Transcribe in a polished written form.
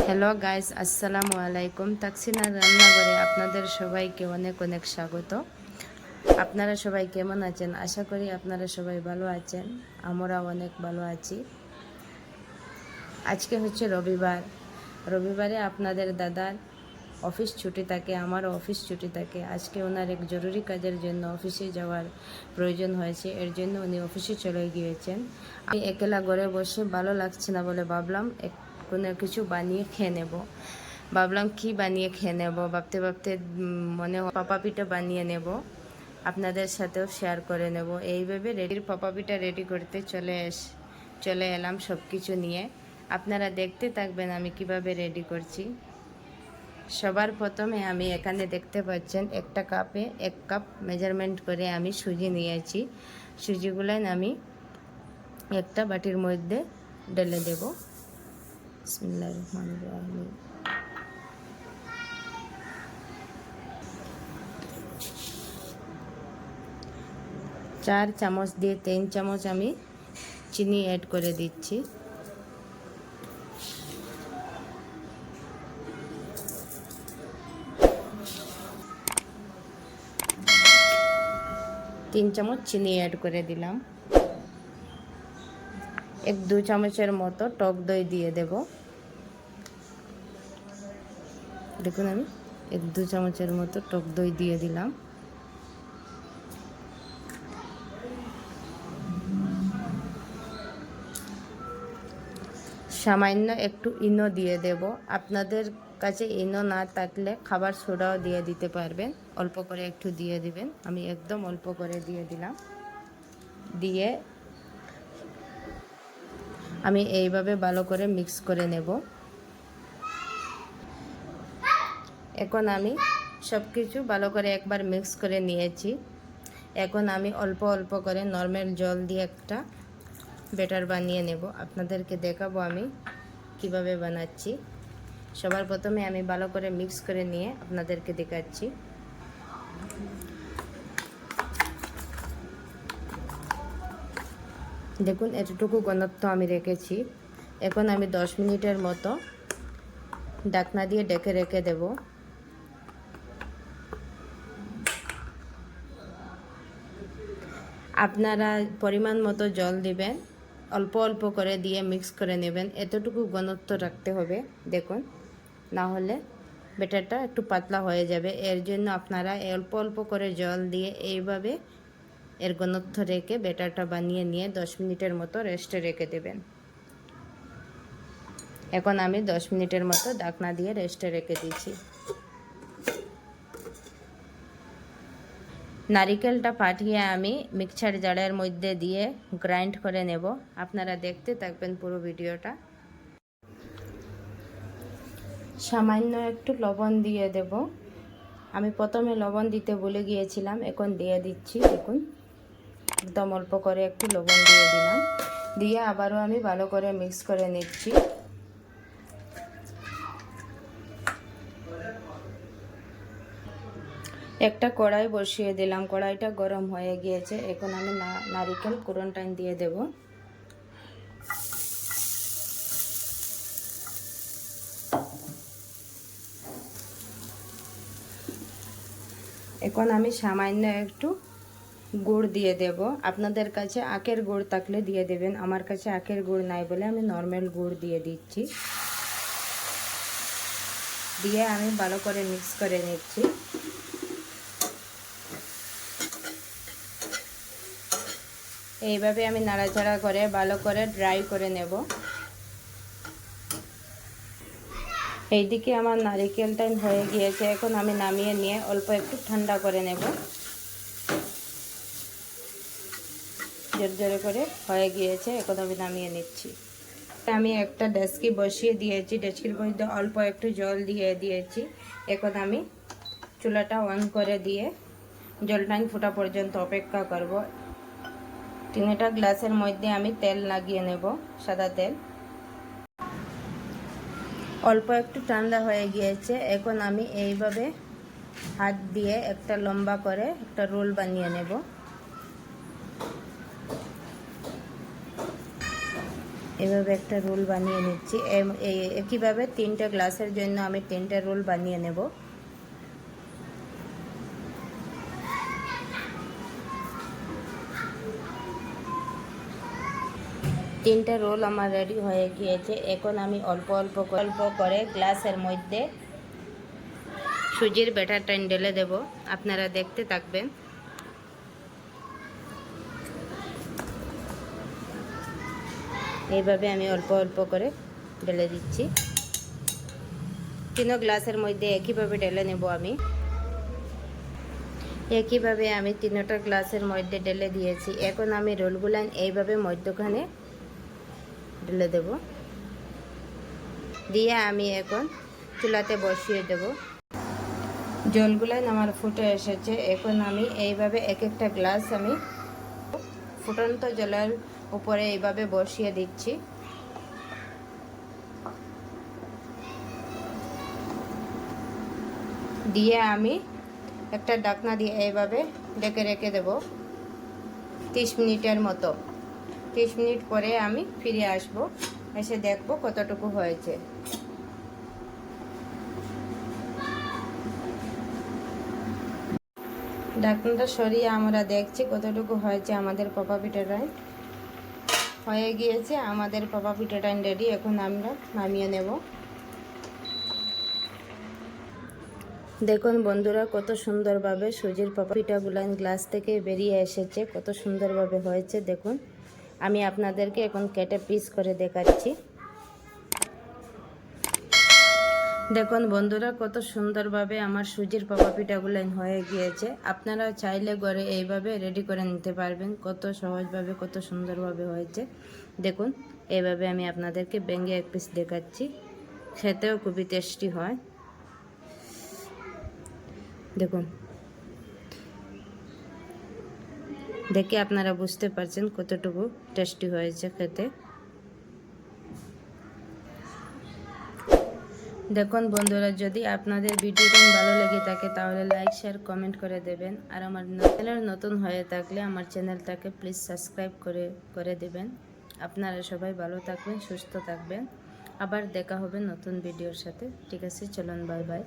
Hello guys, আসসালামু আলাইকুম। তাকসিনা রান্নাঘরে আপনাদের সবাইকে অনেক অনেক স্বাগত। আপনারা সবাই কেমন আছেন? আশা করি আপনারা সবাই ভালো আছেন। আমরা অনেক ভালো আছি। আজকে হচ্ছে রবিবার। রবিবারে আপনাদের দাদার অফিস ছুটি থাকে, আমারও অফিস ছুটি থাকে। আজকে ওনার এক জরুরি কাজের জন্য অফিসে যাওয়ার প্রয়োজন হয়েছে, এর জন্য উনি অফিসে চলে গিয়েছেন। আমি একলা ঘরে বসে ভালো লাগছে না বলে ভাবলাম কোনো কিছু বানিয়ে খেয়ে নেব। ভাবলাম কি বানিয়ে খেয়ে নেব, ভাবতে ভাবতে মনে হয় পাপা পিঠা বানিয়ে নেব, আপনাদের সাথেও শেয়ার করে নেব। এইভাবে পাপা পিঠা রেডি করতে চলে এলাম সব কিছু নিয়ে। আপনারা দেখতে থাকবেন আমি কিভাবে রেডি করছি। সবার প্রথমে আমি এখানে দেখতে পাচ্ছেন একটা কাপে 1 কাপ মেজারমেন্ট করে আমি সুজি নিয়েছি। সুজিগুলো আমি একটা বাটির মধ্যে ঢেলে দেব। বিসমিল্লাহির রহমানির রহিম। চার চামচ দিয়ে 3 চামচ আমি চিনি অ্যাড করে দিচ্ছি। তিন চামচ চিনি অ্যাড করে দিলাম। 1-2 চামচের মতো টক দই দিয়ে দেব। দেখুন আমি 1-2 চামচের মতো টক দই দিয়ে দিলাম। সামান্য একটু ইনো দিয়ে দেব। আপনাদের কাছে ইনো না থাকলে খাবার সোডাও দিয়ে দিতে পারবেন, অল্প করে একটু দিয়ে দিবেন। আমি একদম অল্প করে দিয়ে দিলাম। দিয়ে আমি এইভাবে ভালো করে মিক্স করে নেব। এখন আমি সব কিছু ভালো করে একবার মিক্স করে নিয়েছি। এখন আমি অল্প অল্প করে নর্মাল জল দিয়ে একটা ব্যাটার বানিয়ে নেব। আপনাদেরকে দেখাবো আমি কিভাবে বানাচ্ছি। সবার প্রথমে আমি ভালো করে মিক্স করে নিয়ে আপনাদেরকে দেখাচ্ছি। দেখুন এতটুকু ঘনত্ব আমি রেখেছি। এখন আমি 10 মিনিটের মতো ঢাকনা দিয়ে ঢেকে রেখে দেব। আপনারা পরিমাণ মতো জল দিবেন, অল্প অল্প করে দিয়ে মিক্স করে নেবেন। এতটুকু ঘনত্ব রাখতে হবে দেখুন, না হলে ব্যাটারটা একটু পাতলা হয়ে যাবে। এর জন্য আপনারা অল্প অল্প করে জল দিয়ে এইভাবে এর ঘনত্ব রেখে ব্যাটারটা বানিয়ে নিয়ে 10 মিনিটের মতো রেস্টে রেখে দেবেন। এখন আমি 10 মিনিটের মতো ঢাকনা দিয়ে রেস্টে রেখে দিয়েছি। নারিকেলটা ফাটিয়ে আমি মিক্সার জারের মধ্যে দিয়ে গ্রাইন্ড করে নেব। আপনারা দেখতে থাকবেন পুরো ভিডিওটা। সামান্য একটু লবণ দিয়ে দেব। আমি প্রথমে লবণ দিতে ভুলে গিয়েছিলাম, এখন দিয়ে দিচ্ছি। দেখুন একদম অল্প করে একটু লবণ দিয়ে দিলাম। দিয়ে আবারও আমি ভালো করে মিক্স করে নিচ্ছি। একটা কড়াই বসিয়ে দিলাম, কড়াইটা গরম হয়ে গিয়েছে। এখন আমি নারিকেল কুড়ন্টাইন দিয়ে দেব। এখন আমি সামান্য একটু গুড় দিয়ে দেব। আপনাদের কাছে আখের গুড় থাকলে দিয়ে দেবেন, আমার কাছে আখের গুড় নাই বলে আমি নর্মাল গুড় দিয়ে দিচ্ছি। দিয়ে আমি ভালো করে মিক্স করে নিচ্ছি। এইভাবে আমি নাড়াচাড়া করে ভালো করে ড্রাই করে নেব। এইদিকে আমার নারিকেলটা হয়ে গিয়েছে। এখন আমি নামিয়ে নিয়ে অল্প একটু ঠান্ডা করে নেব। জোরে করে হয়ে গিয়েছে, এখন আমি নামিয়ে নিচ্ছি। আমি একটা ডেস্কি বসিয়ে দিয়েছি, ডেস্কির মধ্যে অল্প একটু জল দিয়ে দিয়েছি। এখন আমি চুলাটা অন করে দিয়ে জলটা ফোটা পর্যন্ত অপেক্ষা করব। 3টা গ্লাসের মধ্যে আমি তেল লাগিয়ে নেব, সাদা তেল। অল্প একটু ঠান্ডা হয়ে গিয়েছে। এখন আমি এইভাবে হাত দিয়ে একটা লম্বা করে একটা রোল বানিয়ে নেব। এভাবে একটা রোল বানিয়ে নিচ্ছি। একইভাবে 3টে গ্লাসের জন্য আমি 3টে রোল বানিয়ে নেব। তিনটা রোল আমার রেডি হয়ে গিয়েছে। এখন আমি অল্প অল্প করে গ্লাসের মধ্যে সুজির ব্যাটারটা ঢেলে দেব। আপনারা দেখতে থাকবেন। এইভাবে আমি অল্প অল্প করে ঢেলে দিচ্ছি। 3 গ্লাসের মধ্যে একইভাবে ঢেলে নেব আমি। একইভাবে আমি 3টা গ্লাসের মধ্যে ঢেলে দিয়েছি। এখন আমি রোলগুলো এইভাবে মধ্যখানে ঢেলে দেব, দিয়ে আমি এখন চুলাতে বসিয়ে দেব। জলগুলো আমার ফুটে এসেছে। এখন আমি এইভাবে এক একটা গ্লাস আমি ফুটন্ত জলের উপরে এইভাবে বসিয়ে দিচ্ছি। দিয়ে আমি একটা ঢাকনা দিয়ে এইভাবে ঢেকে রেখে দেব 30 মিনিটের মতো। 30 মিনিট পরে আমি ফিরে আসব, এসে দেখব কতটুকু হয়েছে। ঢাকনাটা সরিয়ে আমরা দেখছি কতটুকু হয়েছে। আমাদের পপা পিঠাটা হয়ে গিয়েছে। আমাদের পপা পিঠাটা রেডি। এখন আমরা নামিয়ে নেব। দেখুন বন্ধুরা, কত সুন্দরভাবে সুজির পপা পিঠাগুলো গ্লাস থেকে বেরিয়ে এসেছে, কত সুন্দরভাবে হয়েছে। দেখুন, আমি আপনাদেরকে এখন কেটে পিস করে দেখাচ্ছি। দেখুন বন্ধুরা, কত সুন্দরভাবে আমার সুজির পপা পিঠাগুলো হয়ে গিয়েছে। আপনারা চাইলে ঘরে এইভাবে রেডি করে নিতে পারবেন। কত সহজভাবে, কত সুন্দরভাবে হয়েছে। দেখুন, এইভাবে আমি আপনাদেরকে ভেঙে এক পিস দেখাচ্ছি। খেতেও খুবই টেস্টি হয়। দেখুন, দেখে আপনারা বুঝতে পারছেন কতটুকু টেস্টি হয়েছে খেতে। দেখুন বন্ধুরা, যদি আপনাদের ভিডিওটা ভালো লেগে থাকে তাহলে লাইক, শেয়ার, কমেন্ট করে দেবেন। আর আমার চ্যানেল নতুন হয়ে থাকলে আমার চ্যানেলটাকে প্লিজ সাবস্ক্রাইব করে দেবেন। আপনারা সবাই ভালো থাকবেন, সুস্থ থাকবেন। আবার দেখা হবে নতুন ভিডিওর সাথে। ঠিক আছে, চলুন, বাই বাই।